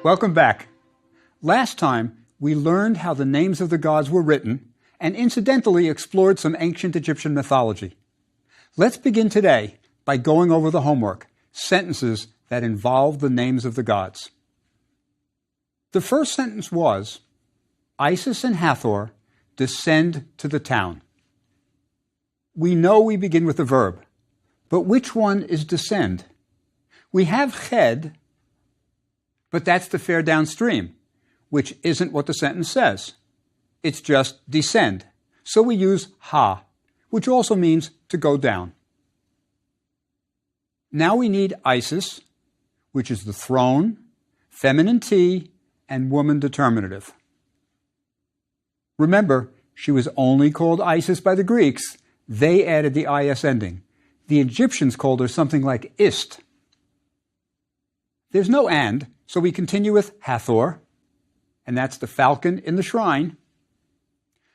Welcome back. Last time, we learned how the names of the gods were written and incidentally explored some ancient Egyptian mythology. Let's begin today by going over the homework, sentences that involve the names of the gods. The first sentence was, Isis and Hathor descend to the town. We know we begin with a verb, but which one is descend? We have ched, but that's to fare downstream, which isn't what the sentence says. It's just descend. So we use ha, which also means to go down. Now we need Isis, which is the throne, feminine T, and woman determinative. Remember, she was only called Isis by the Greeks. They added the is ending. The Egyptians called her something like ist. There's no and, so we continue with Hathor, and that's the falcon in the shrine.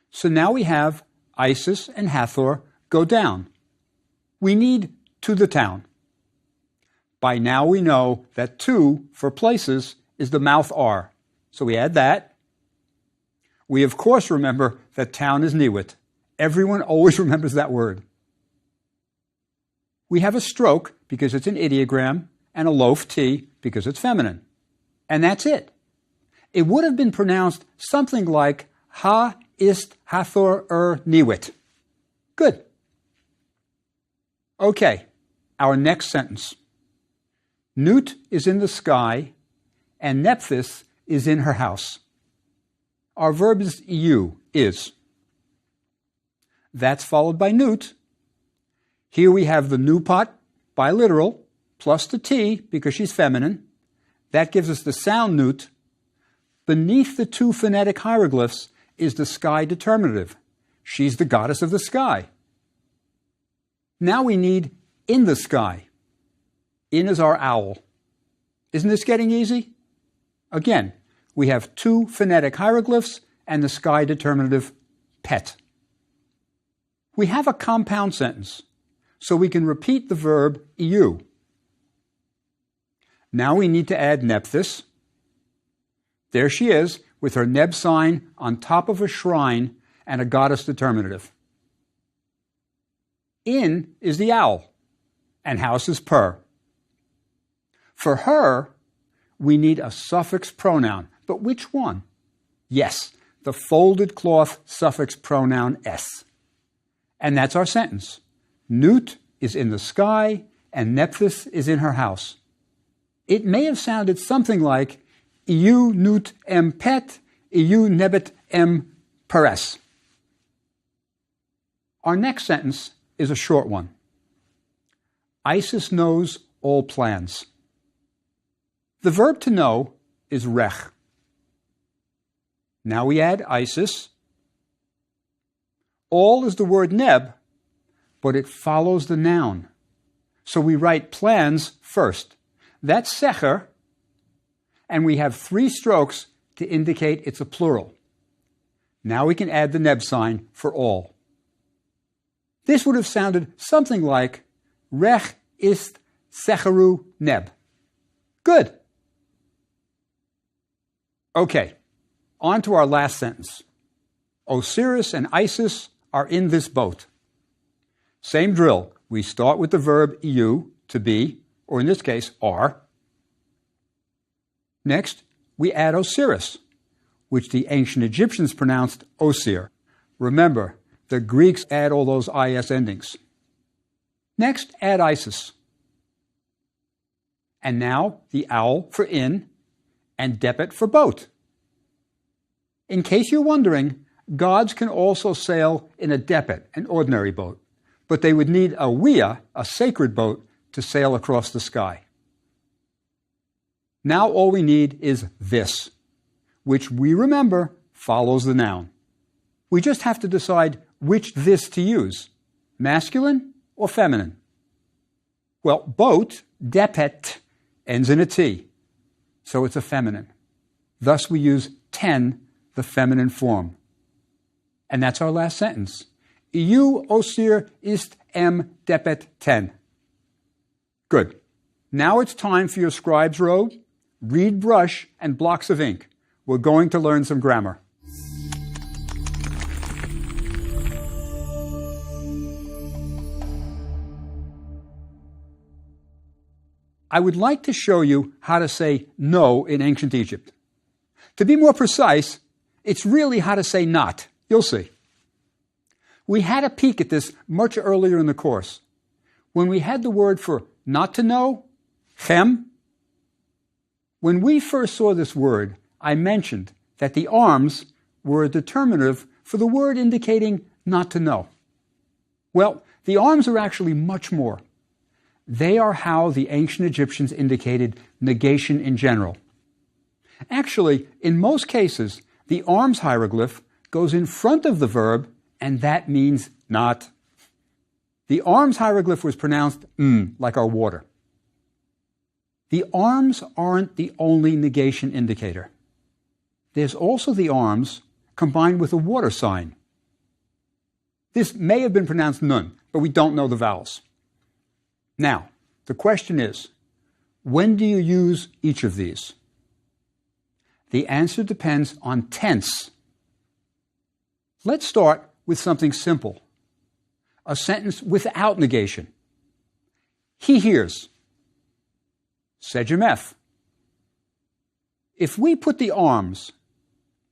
So now we have Isis and Hathor go down. We need to the town. By now we know that to, for places, is the mouth R. So we add that. We of course remember that town is Niwit. Everyone always remembers that word. We have a stroke because it's an ideogram and a loaf T because it's feminine. And that's it. It would have been pronounced something like Ha ist Hathor Niwit. Good. Okay, our next sentence. Nut is in the sky, and Nephthys is in her house. Our verb is you, is. That's followed by Nut. Here we have the Nupot, biliteral, plus the T, because she's feminine. That gives us the sound Nut. Beneath the two phonetic hieroglyphs is the sky determinative. She's the goddess of the sky. Now we need in the sky. In is our owl. Isn't this getting easy? Again, we have two phonetic hieroglyphs and the sky determinative pet. We have a compound sentence, so we can repeat the verb you. Now we need to add Nephthys. There she is, with her neb sign on top of a shrine and a goddess determinative. In is the owl, and house is per. For her, we need a suffix pronoun. But which one? Yes, the folded cloth suffix pronoun s. And that's our sentence. Nut is in the sky, and Nephthys is in her house. It may have sounded something like Iu nut em pet, iu nebet em peres. Our next sentence is a short one. Isis knows all plans. The verb to know is rech. Now we add Isis. All is the word neb, but it follows the noun. So we write plans first. That's secher, and we have 3 strokes to indicate it's a plural. Now we can add the neb sign for all. This would have sounded something like Rech ist secheru neb. Good. Okay, on to our last sentence. Osiris and Isis are in this boat. Same drill. We start with the verb you, to be, or in this case, are. Next, we add Osiris, which the ancient Egyptians pronounced Osir. Remember, the Greeks add all those is endings. Next, add Isis. And now the owl for in and depet for boat. In case you're wondering, gods can also sail in a depet, an ordinary boat, but they would need a wia, a sacred boat, to sail across the sky. Now all we need is this, which we remember follows the noun. We just have to decide which this to use, masculine or feminine. Well, boat, depet, ends in a T, so it's a feminine. Thus we use ten, the feminine form. And that's our last sentence. Iu osir ist em depet ten. Good. Now it's time for your scribe's robe. read brush and blocks of ink. We're going to learn some grammar. I would like to show you how to say no in ancient Egypt. To be more precise, it's really how to say not. You'll see. We had a peek at this much earlier in the course, when we had the word for not to know, chem. When we first saw this word, I mentioned that the arms were a determinative for the word indicating not to know. Well, the arms are actually much more. They are how the ancient Egyptians indicated negation in general. Actually, in most cases, the arms hieroglyph goes in front of the verb, and that means not. The arms hieroglyph was pronounced like our water. The arms aren't the only negation indicator. There's also the arms combined with a water sign. This may have been pronounced nun, but we don't know the vowels. Now, the question is, when do you use each of these? The answer depends on tense. Let's start with something simple. A sentence without negation. He hears. Sejm F. If we put the arms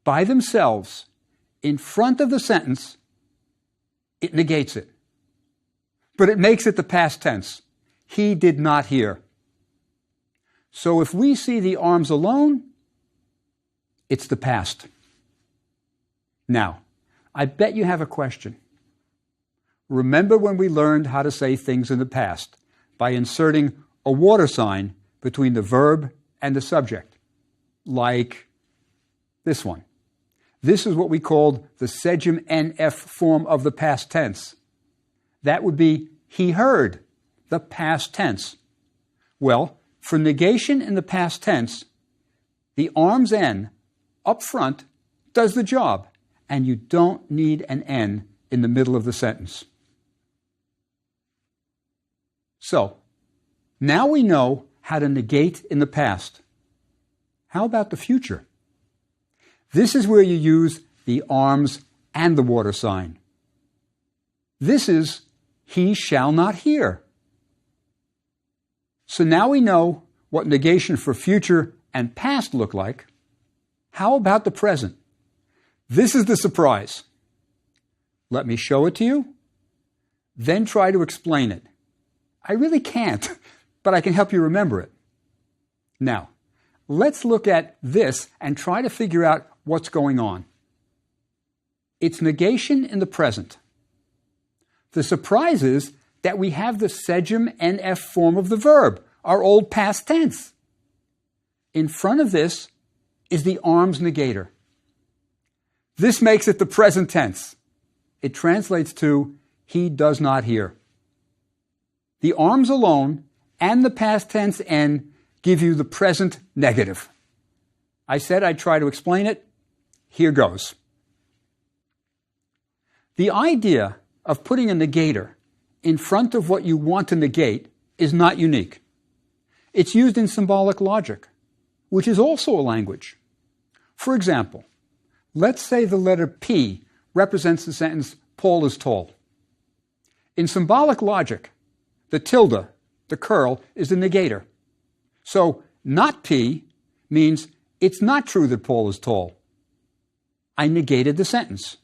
by themselves in front of the sentence, it negates it. But it makes it the past tense. He did not hear. So if we see the arms alone, it's the past. Now, I bet you have a question. Remember when we learned how to say things in the past by inserting a water sign between the verb and the subject, like this one. This is what we called the Sejm NF form of the past tense. That would be he heard, the past tense. Well, for negation in the past tense, the arms N up front does the job, and you don't need an N in the middle of the sentence. So, now we know how to negate in the past. How about the future? This is where you use the arms and the water sign. This is he shall not hear. So now we know what negation for future and past look like. How about the present? This is the surprise. Let me show it to you, then try to explain it. I really can't, but I can help you remember it. Now, let's look at this and try to figure out what's going on. It's negation in the present. The surprise is that we have the Sejm NF form of the verb, our old past tense. In front of this is the arms negator. This makes it the present tense. It translates to he does not hear. The arms alone and the past tense N give you the present negative. I said I'd try to explain it. Here goes. The idea of putting a negator in front of what you want to negate is not unique. It's used in symbolic logic, which is also a language. For example, let's say the letter P represents the sentence, Paul is tall. In symbolic logic, the tilde, the curl, is the negator. So, not P means it's not true that Paul is tall. I negated the sentence.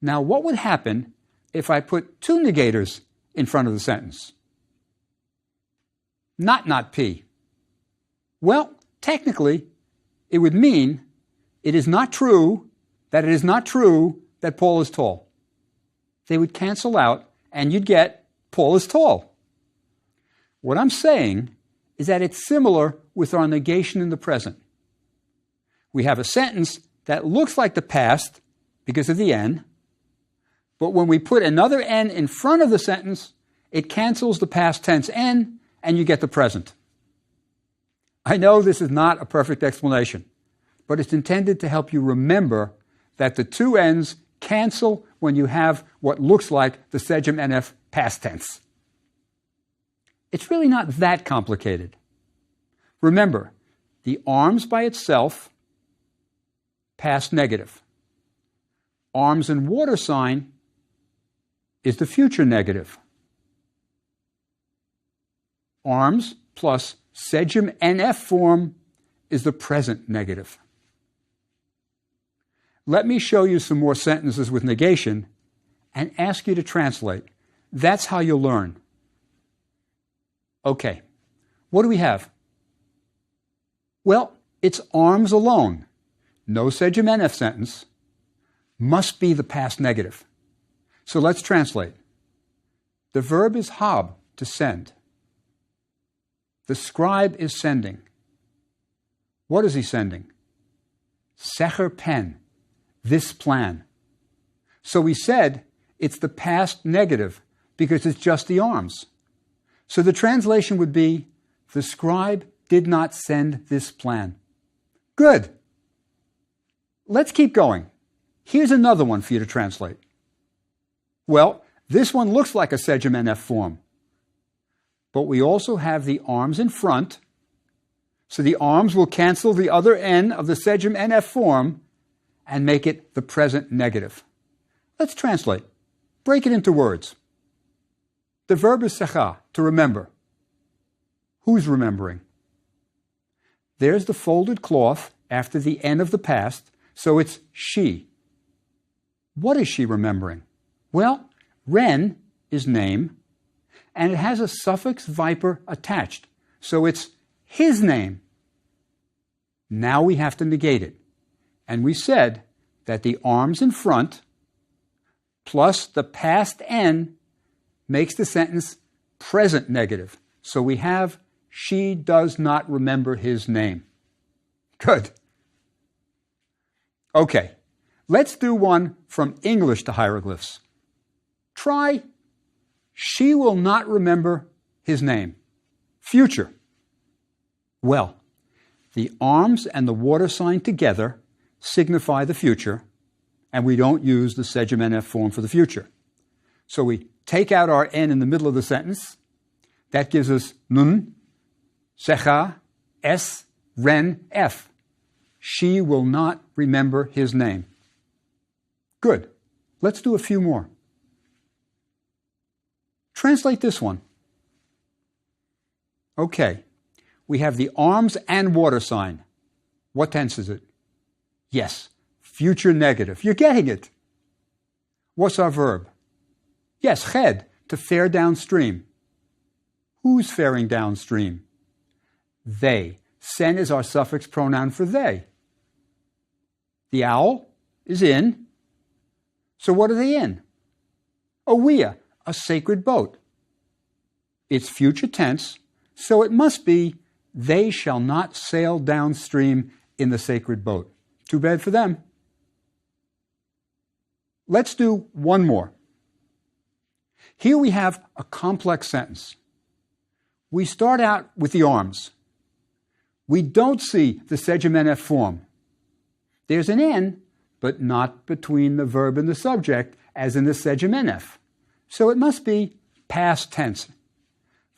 Now, what would happen if I put two negators in front of the sentence? Not P. Well, technically, it would mean it is not true that Paul is tall. They would cancel out, and you'd get Paul is tall. What I'm saying is that it's similar with our negation in the present. We have a sentence that looks like the past because of the N, but when we put another N in front of the sentence, it cancels the past tense N, and you get the present. I know this is not a perfect explanation, but it's intended to help you remember that the two N's cancel when you have what looks like the Sejm NF past tense. It's really not that complicated. Remember, The arms by itself, past negative. Arms and water sign is the future negative. Arms plus sejm NF form is the present negative. Let me show you some more sentences with negation and ask you to translate. That's how you'll learn. Okay, what do we have? Well, it's arms alone. No sejm NF sentence. Must be the past negative. So let's translate. The verb is hab, to send. The scribe is sending. What is he sending? Secher pen, this plan. So we said it's the past negative because it's just the arms. So the translation would be, the scribe did not send this plan. Good. Let's keep going. Here's another one for you to translate. Well, this one looks like a sejm NF form. But we also have the arms in front, so the arms will cancel the other N of the sejm NF form and make it the present negative. Let's translate. Break it into words. The verb is secha, to remember. Who's remembering? There's the folded cloth after the N of the past, so it's she. What is she remembering? Well, ren is name, and it has a suffix viper attached, so it's his name. Now we have to negate it. And we said that the arms in front plus the past N makes the sentence present negative. So we have, she does not remember his name. Good. Okay, let's do one from English to hieroglyphs. Try, she will not remember his name. Future. Well, the arms and the water sign together signify the future, and we don't use the sejm NF form for the future. So we take out our N in the middle of the sentence. That gives us nun, secha, s, ren, f. She will not remember his name. Good. Let's do a few more. Translate this one. Okay. We have the arms and water sign. What tense is it? Yes, future negative. You're getting it. What's our verb? Yes, ched, to fare downstream. Who's faring downstream? They. Sen is our suffix pronoun for they. The owl is in. So what are they in? A wea, a sacred boat. It's future tense, so it must be, they shall not sail downstream in the sacred boat. Too bad for them. Let's do one more. Here we have a complex sentence. We start out with the arms. We don't see the sejm NF form. There's an N, but not between the verb and the subject, as in the sejm NF. So it must be past tense.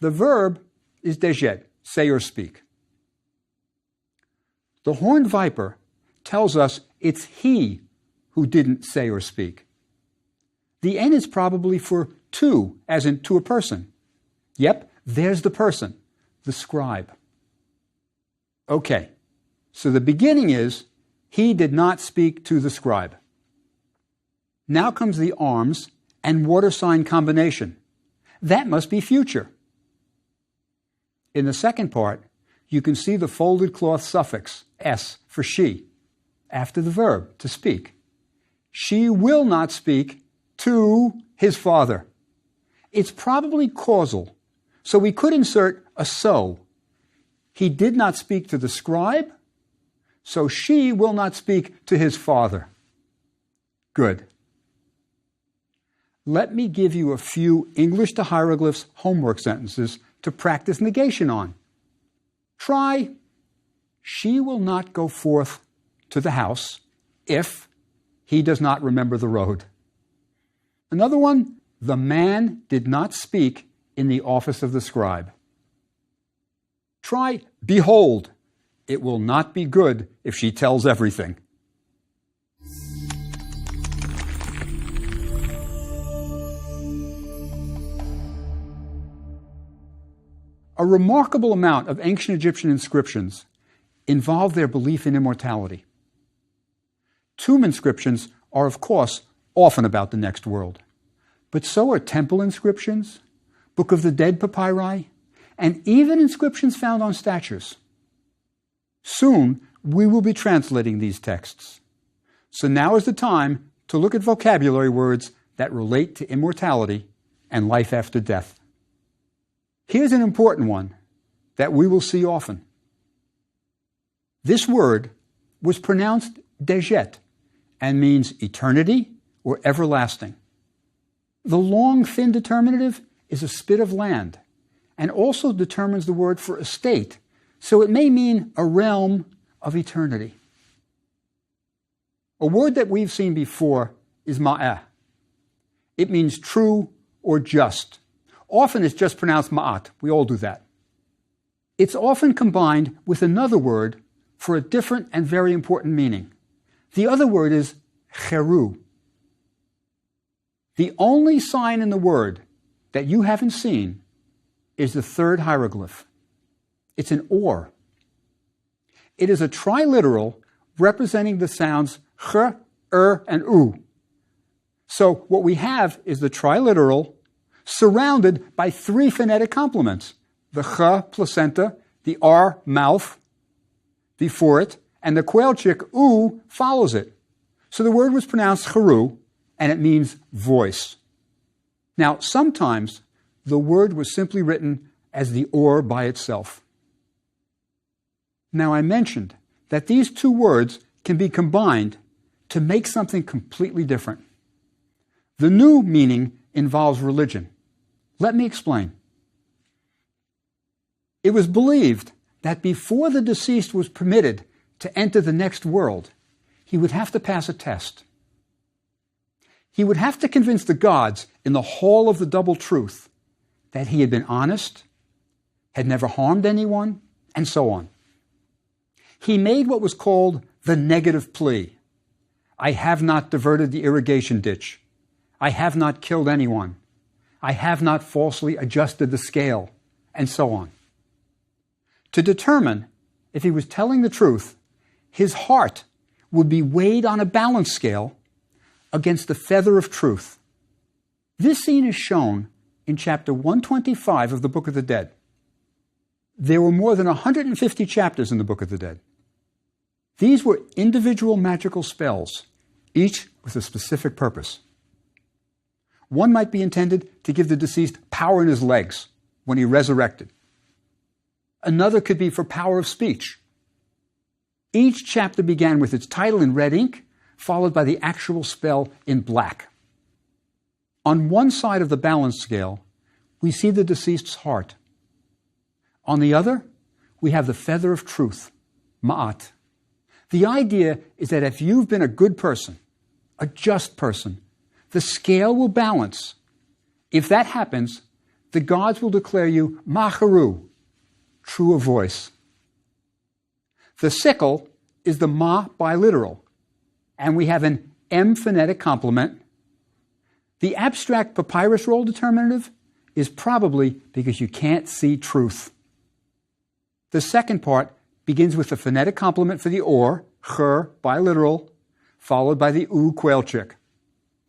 The verb is dejed, say or speak. The horned viper tells us it's he who didn't say or speak. The N is probably for to, as in to a person. Yep, there's the person, the scribe. Okay, so the beginning is, he did not speak to the scribe. Now comes the arms and water sign combination. That must be future. In the second part, you can see the folded cloth suffix, s, for she, after the verb, to speak. She will not speak to his father. It's probably causal, so we could insert a so. He did not speak to the scribe, so she will not speak to his father. Good. Let me give you a few English to hieroglyphs homework sentences to practice negation on. Try, she will not go forth to the house if he does not remember the road. Another one, the man did not speak in the office of the scribe. Try, behold, It will not be good if she tells everything. A remarkable amount of ancient Egyptian inscriptions involve their belief in immortality. Tomb inscriptions are, of course, often about the next world, but so are temple inscriptions, Book of the Dead papyri, and even inscriptions found on statues. Soon, we will be translating these texts. So now is the time to look at vocabulary words that relate to immortality and life after death. Here's an important one that we will see often. This word was pronounced dejet and means eternity or everlasting. The long, thin determinative is a spit of land and also determines the word for estate, so it may mean a realm of eternity. A word that we've seen before is ma'eh. It means true or just. Often it's just pronounced ma'at. We all do that. It's often combined with another word for a different and very important meaning. The other word is cheru. The only sign in the word that you haven't seen is the third hieroglyph. It's an or. It is a triliteral representing the sounds ch, and u. So what we have is the triliteral surrounded by three phonetic complements: the ch, placenta, the r, mouth, before it, and the quailchick u follows it. So the word was pronounced cheru, and it means voice. Now, sometimes the word was simply written as the or by itself. Now, I mentioned that these two words can be combined to make something completely different. The new meaning involves religion. Let me explain. It was believed that before the deceased was permitted to enter the next world, he would have to pass a test. He would have to convince the gods in the hall of the double truth that he had been honest, had never harmed anyone, and so on. He made what was called the negative plea. I have not diverted the irrigation ditch. I have not killed anyone. I have not falsely adjusted the scale, and so on. To determine if he was telling the truth, his heart would be weighed on a balance scale against the feather of truth. This scene is shown in chapter 125 of the Book of the Dead. There were more than 150 chapters in the Book of the Dead. These were individual magical spells, each with a specific purpose. One might be intended to give the deceased power in his legs when he resurrected. Another could be for power of speech. Each chapter began with its title in red ink, followed by the actual spell in black. On one side of the balance scale, we see the deceased's heart. On the other, we have the feather of truth, ma'at. The idea is that if you've been a good person, a just person, the scale will balance. If that happens, the gods will declare you macharu, true of voice. The sickle is the ma biliteral, and we have an M phonetic complement. The abstract papyrus roll determinative is probably because you can't see truth. The second part begins with the phonetic complement for the or, cher, biliteral, followed by the u, quailchick.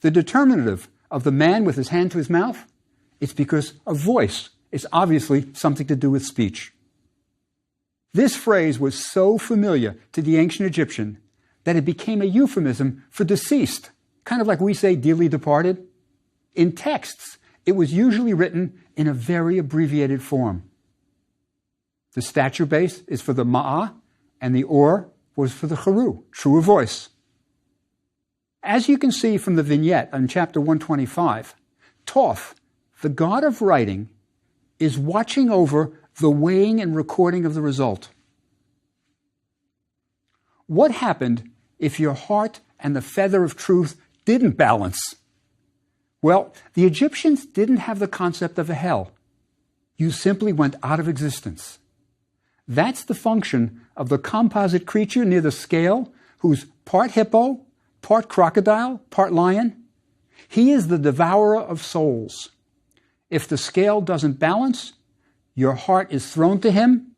The determinative of the man with his hand to his mouth, it's because a voice is obviously something to do with speech. This phrase was so familiar to the ancient Egyptian that it became a euphemism for deceased, kind of like we say dearly departed. In texts, it was usually written in a very abbreviated form. The statue base is for the ma'ah, and the or was for the cheru, true of voice. As you can see from the vignette on chapter 125, Thoth, the god of writing, is watching over the weighing and recording of the result. What happened if your heart and the feather of truth didn't balance? Well, the Egyptians didn't have the concept of a hell. You simply went out of existence. That's the function of the composite creature near the scale, who's part hippo, part crocodile, part lion. He is the devourer of souls. If the scale doesn't balance, your heart is thrown to him,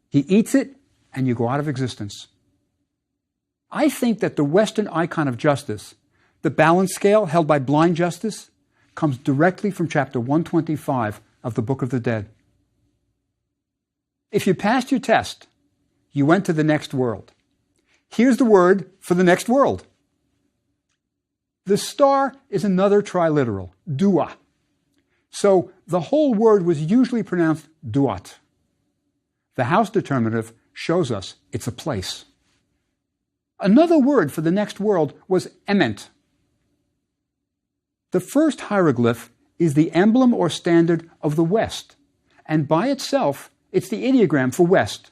he eats it, and you go out of existence. I think that the Western icon of justice, the balance scale held by blind justice, comes directly from chapter 125 of the Book of the Dead. If you passed your test, you went to the next world. Here's the word for the next world. The star is another triliteral, dua. So the whole word was usually pronounced duat. The house determinative shows us it's a place. Another word for the next world was ement. The first hieroglyph is the emblem or standard of the West, and by itself, it's the ideogram for West.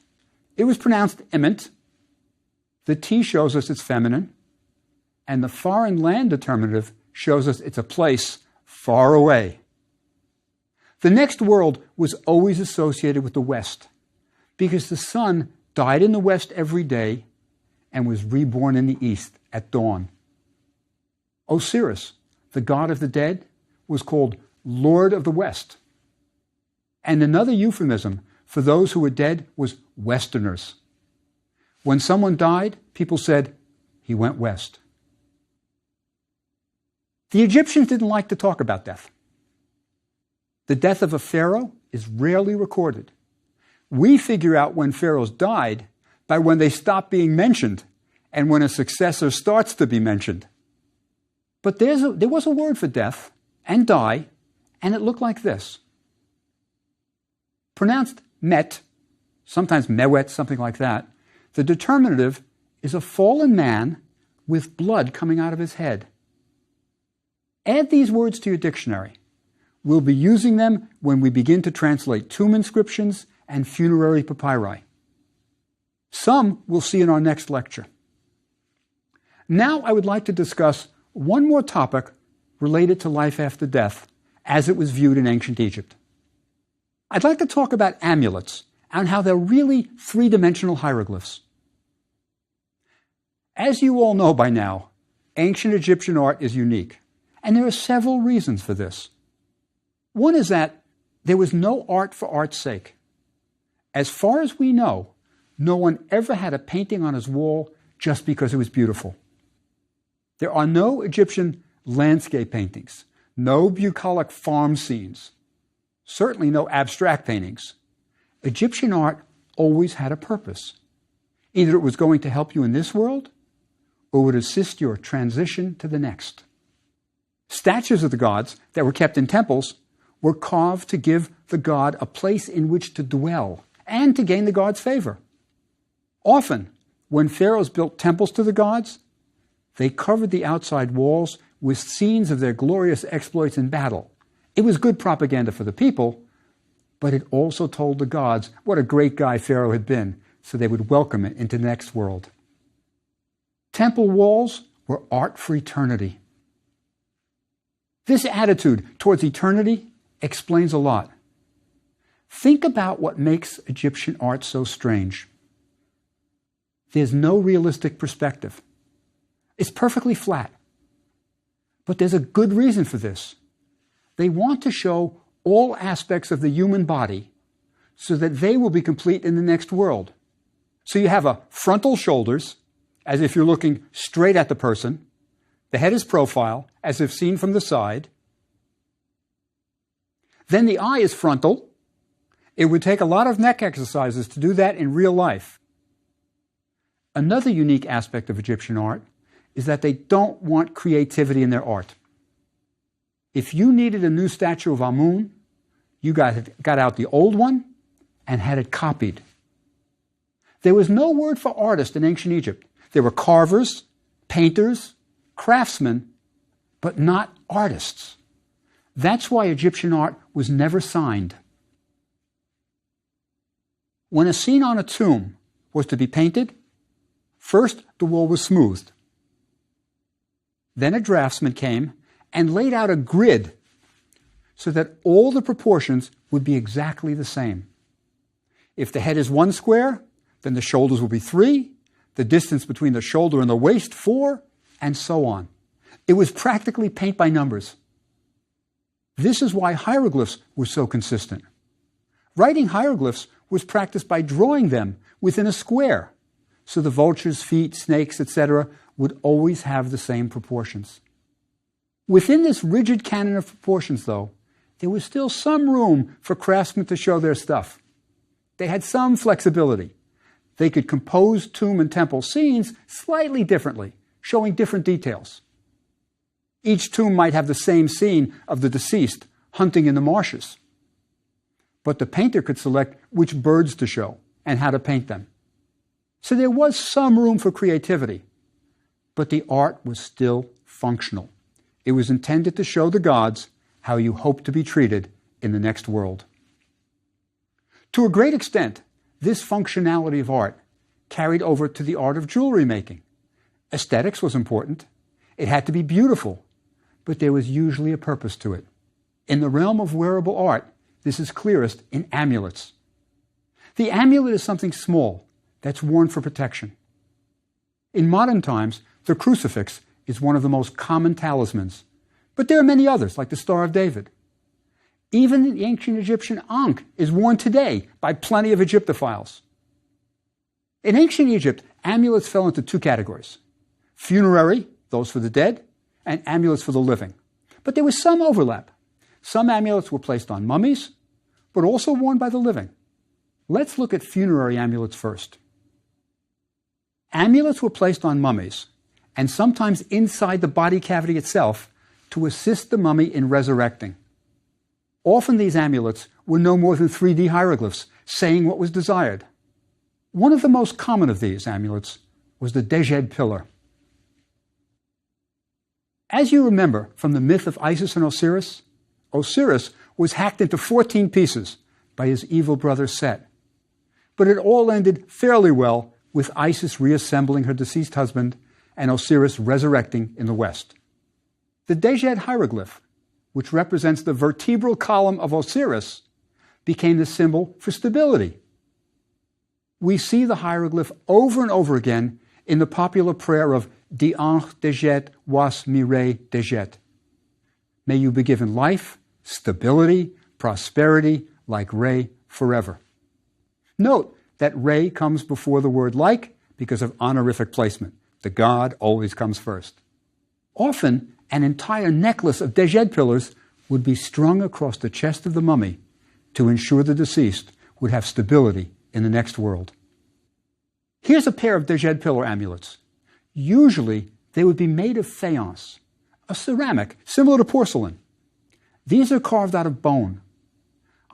It was pronounced ement. The T shows us it's feminine, and the foreign land determinative shows us it's a place far away. The next world was always associated with the West, because the sun died in the West every day and was reborn in the East at dawn. Osiris, the god of the dead, was called Lord of the West. And another euphemism for those who were dead was Westerners. When someone died, people said, he went west. The Egyptians didn't like to talk about death. The death of a pharaoh is rarely recorded. We figure out when pharaohs died by when they stop being mentioned and when a successor starts to be mentioned. But there was a word for death and die, and it looked like this. Pronounced met, sometimes mewet, something like that, the determinative is a fallen man with blood coming out of his head. Add these words to your dictionary. We'll be using them when we begin to translate tomb inscriptions and funerary papyri. Some we'll see in our next lecture. Now I would like to discuss one more topic related to life after death as it was viewed in ancient Egypt. I'd like to talk about amulets and how they're really three-dimensional hieroglyphs. As you all know by now, ancient Egyptian art is unique, and there are several reasons for this. One is that there was no art for art's sake. As far as we know, no one ever had a painting on his wall just because it was beautiful. There are no Egyptian landscape paintings, no bucolic farm scenes, certainly no abstract paintings. Egyptian art always had a purpose. Either it was going to help you in this world, or would assist your transition to the next. Statues of the gods that were kept in temples were carved to give the god a place in which to dwell and to gain the god's favor. Often, when pharaohs built temples to the gods, they covered the outside walls with scenes of their glorious exploits in battle. It was good propaganda for the people, but it also told the gods what a great guy Pharaoh had been, so they would welcome it into the next world. Temple walls were art for eternity. This attitude towards eternity explains a lot. Think about what makes Egyptian art so strange. There's no realistic perspective. It's perfectly flat. But there's a good reason for this. They want to show all aspects of the human body so that they will be complete in the next world. So you have a frontal shoulders, as if you're looking straight at the person. The head is profile, as if seen from the side. Then the eye is frontal. It would take a lot of neck exercises to do that in real life. Another unique aspect of Egyptian art is that they don't want creativity in their art. If you needed a new statue of Amun, you got out the old one and had it copied. There was no word for artist in ancient Egypt. There were carvers, painters, craftsmen, but not artists. That's why Egyptian art was never signed. When a scene on a tomb was to be painted, first the wall was smoothed. Then a draftsman came and laid out a grid so that all the proportions would be exactly the same. If the head is 1 square, then the shoulders will be 3, the distance between the shoulder and the waist 4, and so on. It was practically paint by numbers. This is why hieroglyphs were so consistent. Writing hieroglyphs was practiced by drawing them within a square, so the vultures, feet, snakes, etc. would always have the same proportions. Within this rigid canon of proportions, though, there was still some room for craftsmen to show their stuff. They had some flexibility. They could compose tomb and temple scenes slightly differently, showing different details. Each tomb might have the same scene of the deceased hunting in the marshes. But the painter could select which birds to show and how to paint them. So there was some room for creativity, but the art was still functional. It was intended to show the gods how you hope to be treated in the next world. To a great extent, this functionality of art carried over to the art of jewelry making. Aesthetics was important. It had to be beautiful, but there was usually a purpose to it. In the realm of wearable art, this is clearest in amulets. The amulet is something small that's worn for protection. In modern times, the crucifix is one of the most common talismans, but there are many others, like the Star of David. Even the ancient Egyptian ankh is worn today by plenty of Egyptophiles. In ancient Egypt, amulets fell into 2 categories: funerary, those for the dead, and amulets for the living. But there was some overlap. Some amulets were placed on mummies, but also worn by the living. Let's look at funerary amulets first. Amulets were placed on mummies, and sometimes inside the body cavity itself, to assist the mummy in resurrecting. Often these amulets were no more than 3D hieroglyphs, saying what was desired. One of the most common of these amulets was the Decoding pillar. As you remember from the myth of Isis and Osiris, Osiris was hacked into 14 pieces by his evil brother Set. But it all ended fairly well, with Isis reassembling her deceased husband and Osiris resurrecting in the west. The Decoding hieroglyph, which represents the vertebral column of Osiris, became the symbol for stability. We see the hieroglyph over and over again in the popular prayer of Di Ankh Dejet Was Mire Dejet. May you be given life, stability, prosperity, like Re forever. Note that Re comes before the word like because of honorific placement. The god always comes first. Often, an entire necklace of Decoding pillars would be strung across the chest of the mummy to ensure the deceased would have stability in the next world. Here's a pair of Decoding pillar amulets. Usually, they would be made of faience, a ceramic similar to porcelain. These are carved out of bone.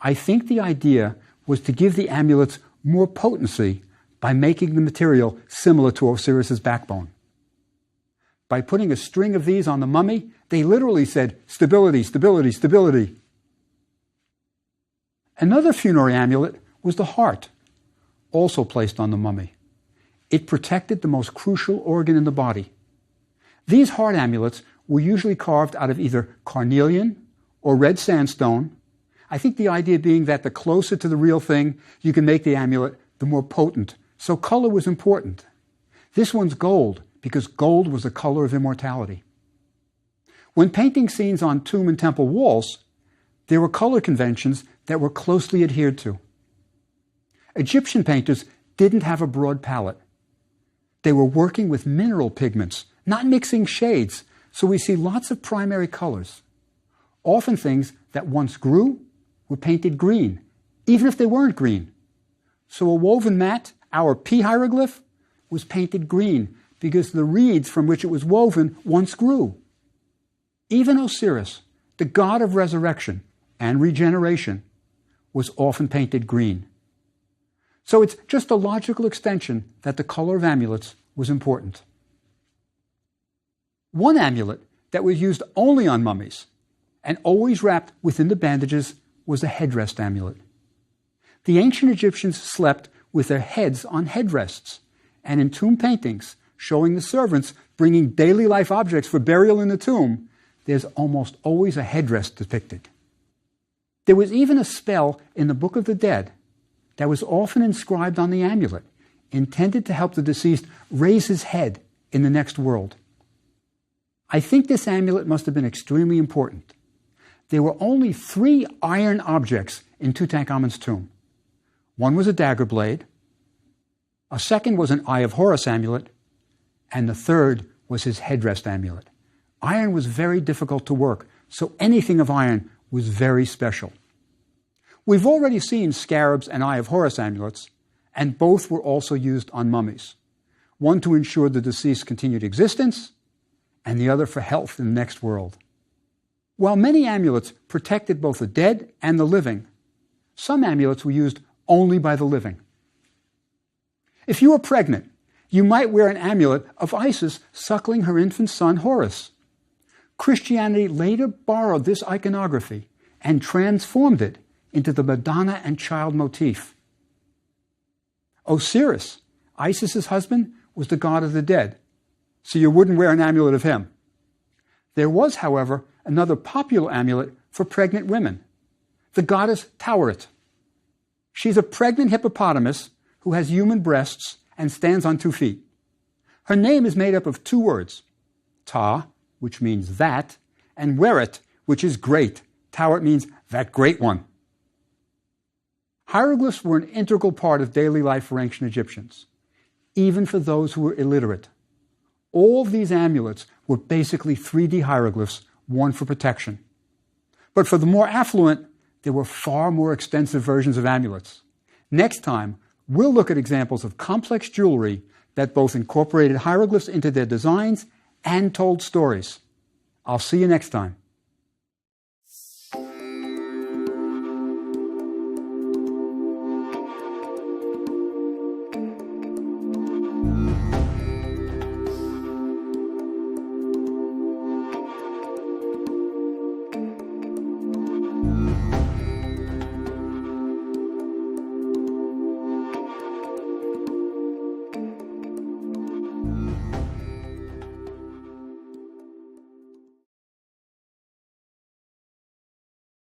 I think the idea was to give the amulets more potency by making the material similar to Osiris's backbone. By putting a string of these on the mummy, they literally said, stability, stability, stability. Another funerary amulet was the heart, also placed on the mummy. It protected the most crucial organ in the body. These heart amulets were usually carved out of either carnelian or red sandstone. I think the idea being that the closer to the real thing you can make the amulet, the more potent. So color was important. This one's gold, because gold was the color of immortality. When painting scenes on tomb and temple walls, there were color conventions that were closely adhered to. Egyptian painters didn't have a broad palette. They were working with mineral pigments, not mixing shades, so we see lots of primary colors. Often things that once grew were painted green, even if they weren't green. So a woven mat, our P hieroglyph, was painted green because the reeds from which it was woven once grew. Even Osiris, the god of resurrection and regeneration, was often painted green. So it's just a logical extension that the color of amulets was important. One amulet that was used only on mummies and always wrapped within the bandages was a headrest amulet. The ancient Egyptians slept with their heads on headrests, and in tomb paintings showing the servants bringing daily life objects for burial in the tomb, there's almost always a headrest depicted. There was even a spell in the Book of the Dead that was often inscribed on the amulet, intended to help the deceased raise his head in the next world. I think this amulet must have been extremely important. There were only 3 iron objects in Tutankhamun's tomb. One was a dagger blade, a second was an Eye of Horus amulet, and the third was his headrest amulet. Iron was very difficult to work, so anything of iron was very special. We've already seen scarabs and Eye of Horus amulets, and both were also used on mummies, one to ensure the deceased's continued existence, and the other for health in the next world. While many amulets protected both the dead and the living, some amulets were used only by the living. If you were pregnant, you might wear an amulet of Isis suckling her infant son Horus. Christianity later borrowed this iconography and transformed it into the Madonna and child motif. Osiris, Isis's husband, was the god of the dead, so you wouldn't wear an amulet of him. There was, however, another popular amulet for pregnant women, the goddess Taweret. She's a pregnant hippopotamus who has human breasts and stands on 2 feet. Her name is made up of 2 words, Ta, which means that, and Weret, which is great. Taweret means that great one. Hieroglyphs were an integral part of daily life for ancient Egyptians, even for those who were illiterate. All of these amulets were basically 3D hieroglyphs, one for protection. But for the more affluent, there were far more extensive versions of amulets. Next time, we'll look at examples of complex jewelry that both incorporated hieroglyphs into their designs and told stories. I'll see you next time.